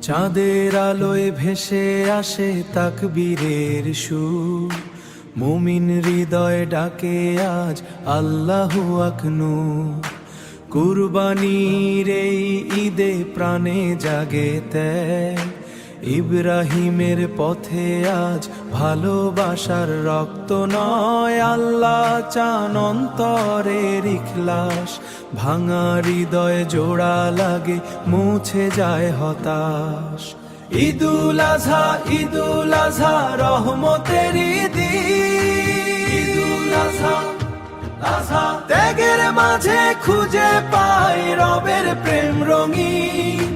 চাঁদের আলোয় ভেসে আসে তাকবীরের সুর, মুমিন হৃদয় ডাকে আজ আল্লাহু আকবার। কুরবানির এই ঈদে প্রাণে জাগে ত্যাগ, ইব্রাহিমের পথে আজ ভালোবাসার রক্ত নয়। আল্লাহ চান অন্তরের ইখলাস, ভাঙা হৃদয় জোড়া লাগে মুছে যায় হতাশ। ঈদুল আজহা, ঈদুল আজহা রহমতের ঈদ, ঈদুল আজহা, আজহা ত্যাগের মাঝে খুঁজে পাই রবের প্রেম রঙিন।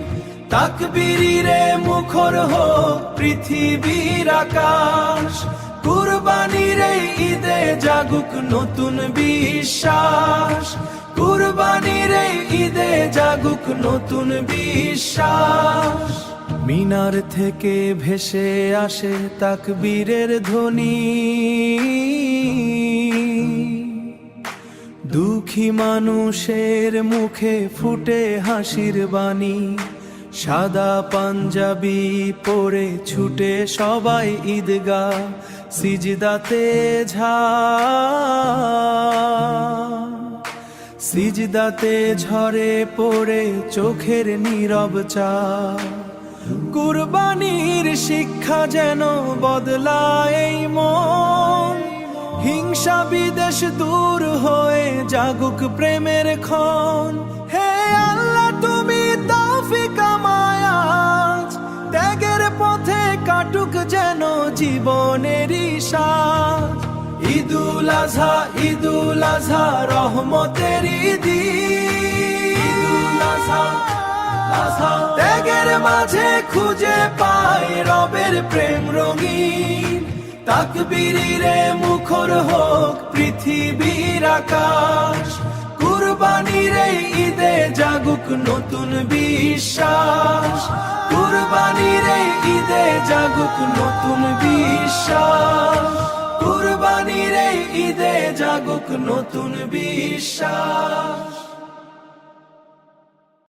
তাকবীরে মুখর হোক পৃথিবীর আকাশ, কুরবানির এই ঈদে জাগুক নতুন বিশ্বাস। কুরবানির এই ঈদে জাগুক নতুন বিশ্বাস। মিনার থেকে ভেসে আসে তাকবীরের ধ্বনি, দুঃখী মানুষের মুখে ফুটে হাসির বাণী। সাদা পাঞ্জাবি পরে ছুটে সবাই ঈদগাহ, সিজদাতে সিজদাতে ঝরে পড়ে চোখের নীরব চাপ। কুরবানির শিক্ষা যেন বদলায় এই মন, হিংসা বিদেশ দূর হয়ে জাগুক প্রেমের ক্ষণ। হে আল্লাহ তুমি তৌফিক আমায় আজ, ত্যাগের পথে কাটুক যেন জীবনেরই সাজ। ঈদুল আজহা, ঈদুল আজহা রহমতের ঈদ, ঈদুল আজহা, আজহা ত্যাগের মাঝে খুঁজে পাই রবের প্রেম রঙিন। তাকবীরে মুখর হোক পৃথিবীর আকাশ, কুরবানির এই ঈদে জাগুক নতুন বিশ্বাস। কুরবানির এই ঈদে জাগুক নতুন বিশ্বাস। কুরবানির এই ঈদে জাগুক নতুন বিশ্বাস।